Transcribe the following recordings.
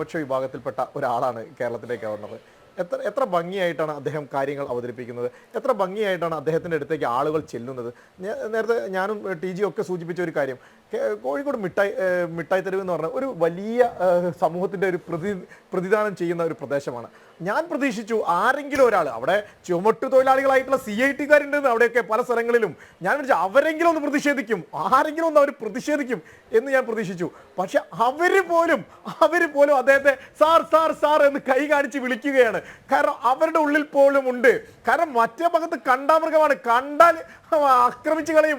ന്യൂനപക്ഷ വിഭാഗത്തിൽപ്പെട്ട ഒരാളാണ് കേരളത്തിലെ ഗവർണർ. എത്ര ഭംഗിയായിട്ടാണ് അദ്ദേഹം കാര്യങ്ങൾ അവതരിപ്പിക്കുന്നത്, എത്ര ഭംഗിയായിട്ടാണ് അദ്ദേഹത്തിൻ്റെ അടുത്തേക്ക് ആളുകൾ ചെല്ലുന്നത്. നേരത്തെ ഞാനും ടി ജി ഒക്കെ സൂചിപ്പിച്ച ഒരു കാര്യം, കോഴിക്കോട് മിഠായി തെരുവ് എന്ന് പറഞ്ഞ ഒരു വലിയ സമൂഹത്തിൻ്റെ ഒരു പ്രതിദാനം ചെയ്യുന്ന ഒരു പ്രദേശമാണ്. ഞാൻ പ്രതീക്ഷിച്ചു ആരെങ്കിലും ഒരാൾ അവിടെ ചുമട്ടു തൊഴിലാളികളായിട്ടുള്ള CIT-കാരുണ്ടെന്ന് അവിടെയൊക്കെ പല സ്ഥലങ്ങളിലും, ഞാൻ വിളിച്ചു അവരെങ്കിലും ഒന്ന് പ്രതിഷേധിക്കും, ആരെങ്കിലും ഒന്ന് അവർ പ്രതിഷേധിക്കും എന്ന് ഞാൻ പ്രതീക്ഷിച്ചു. പക്ഷെ അവർ പോലും അദ്ദേഹത്തെ സാർ സാർ സാർ എന്ന് കൈ കാണിച്ച് വിളിക്കുകയാണ്. കാരണം അവരുടെ ഉള്ളിൽ പോലും ഉണ്ട്. കാരണം മറ്റേ ഭാഗത്ത് കണ്ടാമൃഗമാണ്, കണ്ടാൽ ആക്രമിച്ച് കളയും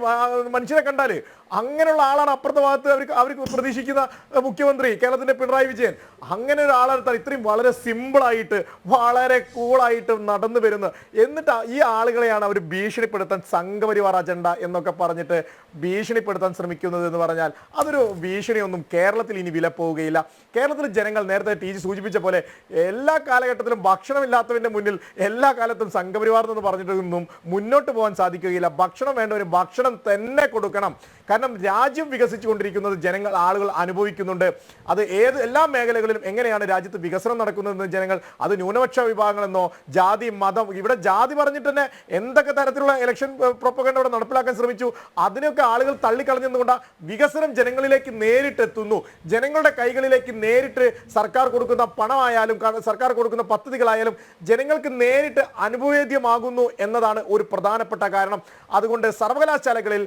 മനുഷ്യരെ കണ്ടാൽ. അങ്ങനെയുള്ള ആളാണ് അപ്പുറത്തെ ഭാഗത്ത് അവർക്ക് പ്രതീക്ഷിക്കുന്ന മുഖ്യമന്ത്രി കേരളത്തിന്റെ പിണറായി വിജയൻ. അങ്ങനെ ഒരാളെടുത്താൽ ഇത്രയും വളരെ സിമ്പിളായിട്ട് വളരെ കൂളായിട്ട് നടന്നു വരുന്നത്. എന്നിട്ട് ഈ ആളുകളെയാണ് അവർ ഭീഷണിപ്പെടുത്താൻ സംഘപരിവാർ അജണ്ട എന്നൊക്കെ പറഞ്ഞിട്ട് ഭീഷണിപ്പെടുത്താൻ ശ്രമിക്കുന്നത് എന്ന് പറഞ്ഞാൽ അതൊരു ഭീഷണിയൊന്നും കേരളത്തിൽ ഇനി വില പോവുകയില്ല. കേരളത്തിലെ ജനങ്ങൾ നേരത്തെ ടി ജി സൂചിപ്പിച്ച പോലെ എല്ലാ കാലഘട്ടത്തിലും ഭക്ഷണമില്ലാത്തവന്റെ മുന്നിൽ എല്ലാ കാലത്തും സംഘപരിവാർ എന്ന് പറഞ്ഞിട്ടൊന്നും മുന്നോട്ട് പോകാൻ സാധിക്കുകയില്ല. ഭക്ഷണം വേണ്ടവർ ഭക്ഷണം തന്നെ കൊടുക്കണം. കാരണം രാജ്യം വികസിച്ചുകൊണ്ടിരിക്കുന്നത് ആളുകൾ അനുഭവിക്കുന്നുണ്ട്. അത് എല്ലാ മേഖലകളിലും എങ്ങനെയാണ് രാജ്യത്ത് വികസനം നടക്കുന്നതെന്ന് ജനങ്ങൾ, അത് ന്യൂനപക്ഷ വിഭാഗങ്ങളെന്നോ ജാതി മതം, ഇവിടെ ജാതി പറഞ്ഞിട്ട് തന്നെ എന്തൊക്കെ തരത്തിലുള്ള ഇലക്ഷൻ പ്രൊപ്പഗണ്ട ഇവിടെ നടപ്പിലാക്കാൻ ശ്രമിച്ചു, അതിനൊക്കെ ആളുകൾ തള്ളിക്കളഞ്ഞതുകൊണ്ട് വികസനം ജനങ്ങളിലേക്ക് നേരിട്ടെത്തുന്നു. ജനങ്ങളുടെ കൈകളിലേക്ക് നേരിട്ട് സർക്കാർ കൊടുക്കുന്ന പണമായാലും സർക്കാർ കൊടുക്കുന്ന പദ്ധതികളായാലും ജനങ്ങൾക്ക് നേരിട്ട് അനുഭവേദ്യമാകുന്നു എന്നതാണ് ഒരു പ്രധാനപ്പെട്ട കാരണം. അതുകൊണ്ട് സർവകലാശാലകളിൽ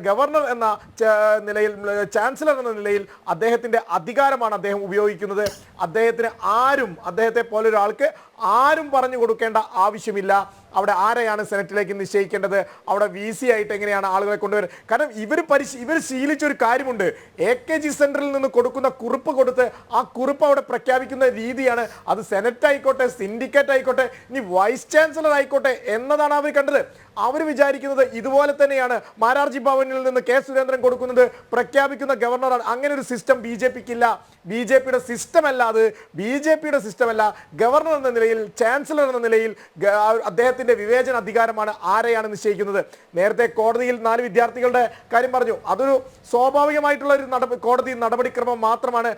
ഗവർണർ എന്ന നിലയിൽ, ചാൻസലർ എന്ന നിലയിൽ അദ്ദേഹത്തിന്റെ അധികാരമാണ് അദ്ദേഹം ഉപയോഗിക്കുന്നത്. അദ്ദേഹത്തെ പോലൊരാൾക്ക് ആരും പറഞ്ഞു കൊടുക്കേണ്ട ആവശ്യമില്ല. അവിടെ ആരെയാണ് സെനറ്റിലേക്ക് നിശ്ചയിക്കേണ്ടത്, അവിടെ VC ആയിട്ട് എങ്ങനെയാണ് ആളുകളെ കൊണ്ടുവരുന്നത്. കാരണം ഇവർ ശീലിച്ചൊരു കാര്യമുണ്ട്, AKG സെന്ററിൽ നിന്ന് കൊടുക്കുന്ന കുറിപ്പ് കൊടുത്ത് ആ കുറിപ്പ് അവിടെ പ്രഖ്യാപിക്കുന്ന രീതിയാണ്. അത് സെനറ്റ് ആയിക്കോട്ടെ, സിൻഡിക്കേറ്റ് ആയിക്കോട്ടെ, ഇനി വൈസ് ചാൻസലർ ആയിക്കോട്ടെ എന്നതാണ് അവർ കണ്ടത്. അവർ വിചാരിക്കുന്നത് ഇതുപോലെ തന്നെയാണ്. മാരാർജി ഭവനിൽ നിന്ന് K സുരേന്ദ്രൻ കൊടുക്കുന്നത് പ്രഖ്യാപിക്കുന്ന ഗവർണറാണ്. അങ്ങനെ ഒരു സിസ്റ്റം BJP-ക്കില്ല. BJP-യുടെ സിസ്റ്റമല്ല അത്, BJP-യുടെ സിസ്റ്റമല്ല. ഗവർണർ എന്ന നിലയിൽ, ചാൻസലർ എന്ന നിലയിൽ അദ്ദേഹത്തിന്റെ വിവേചന അധികാരമാണ് ആരെയാണ് നിശ്ചയിക്കുന്നത്. നേരത്തെ കോടതിയിൽ 4 വിദ്യാർത്ഥികളുടെ കാര്യം പറഞ്ഞു. അതൊരു സ്വാഭാവികമായിട്ടുള്ള ഒരു കോടതി നടപടിക്രമം മാത്രമാണ്.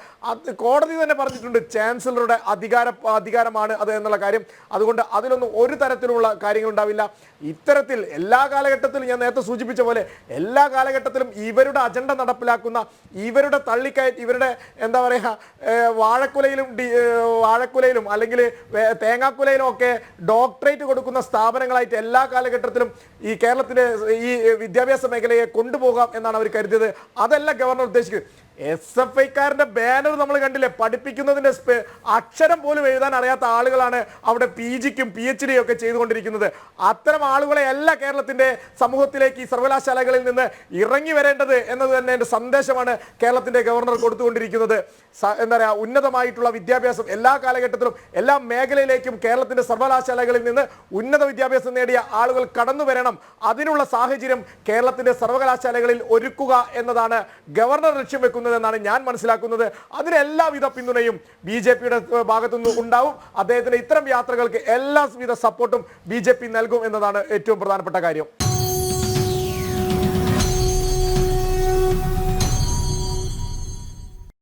കോടതി തന്നെ പറഞ്ഞിട്ടുണ്ട് ചാൻസലറുടെ അധികാരമാണ് അത് എന്നുള്ള കാര്യം. അതുകൊണ്ട് അതിലൊന്നും ഒരു തരത്തിലുള്ള കാര്യങ്ങൾ ഉണ്ടാവില്ല. ഇത്തരത്തിൽ എല്ലാ കാലഘട്ടത്തിലും, ഞാൻ നേരത്തെ സൂചിപ്പിച്ച പോലെ എല്ലാ കാലഘട്ടത്തിലും ഇവരുടെ അജണ്ട നടപ്പിലാക്കുന്ന, ഇവരുടെ തള്ളിക്കയറ്റ്, ഇവരുടെ എന്താ പറയുക വാഴക്കുലയിലും അല്ലെങ്കിൽ തേങ്ങാക്കുലയിലും ഒക്കെ ഡോക്ടറേറ്റ് കൊടുക്കുന്ന സ്ഥാപനങ്ങളായിട്ട് എല്ലാ കാലഘട്ടത്തിലും ഈ കേരളത്തിലെ ഈ വിദ്യാഭ്യാസ മേഖലയെ കൊണ്ടുപോകാം എന്നാണ് അവർ കരുതിയത്. അതല്ല ഗവർണർ ഉദ്ദേശിക്കുന്നത്. SFI-കാരന്റെ ബാനർ നമ്മൾ കണ്ടില്ലേ, പഠിപ്പിക്കുന്നതിന്റെ അക്ഷരം പോലും എഴുതാൻ അറിയാത്ത ആളുകളാണ് അവിടെ PG-ക്കും PhD-യും ഒക്കെ ചെയ്തുകൊണ്ടിരിക്കുന്നത്. അത്തരം ആളുകളെ അല്ല കേരളത്തിന്റെ സമൂഹത്തിലേക്ക് ഈ സർവകലാശാലകളിൽ നിന്ന് ഇറങ്ങി വരേണ്ടത് എന്നത് തന്നെ എൻ്റെ സന്ദേശമാണ് കേരളത്തിന്റെ ഗവർണർ കൊടുത്തുകൊണ്ടിരിക്കുന്നത്. എന്താ പറയുക, ഉന്നതമായിട്ടുള്ള വിദ്യാഭ്യാസം എല്ലാ കാലഘട്ടത്തിലും എല്ലാ മേഖലയിലേക്കും കേരളത്തിന്റെ സർവകലാശാലകളിൽ നിന്ന് ഉന്നത വിദ്യാഭ്യാസം നേടിയ ആളുകൾ കടന്നു വരണം. അതിനുള്ള സാഹചര്യം കേരളത്തിന്റെ സർവകലാശാലകളിൽ ഒരുക്കുക എന്നതാണ് ഗവർണർ ലക്ഷ്യം വെക്കുന്നത് എന്നാണ് ഞാൻ മനസ്സിലാക്കുന്നത്. അതിന് എല്ലാവിധ പിന്തുണയും BJP-യുടെ ഭാഗത്തുനിന്ന് ഉണ്ടാവും. അദ്ദേഹത്തിന്റെ ഇത്തരം യാത്രകൾക്ക് എല്ലാവിധ സപ്പോർട്ടും BJP നൽകും എന്നതാണ് ഏറ്റവും പ്രധാനപ്പെട്ട കാര്യം.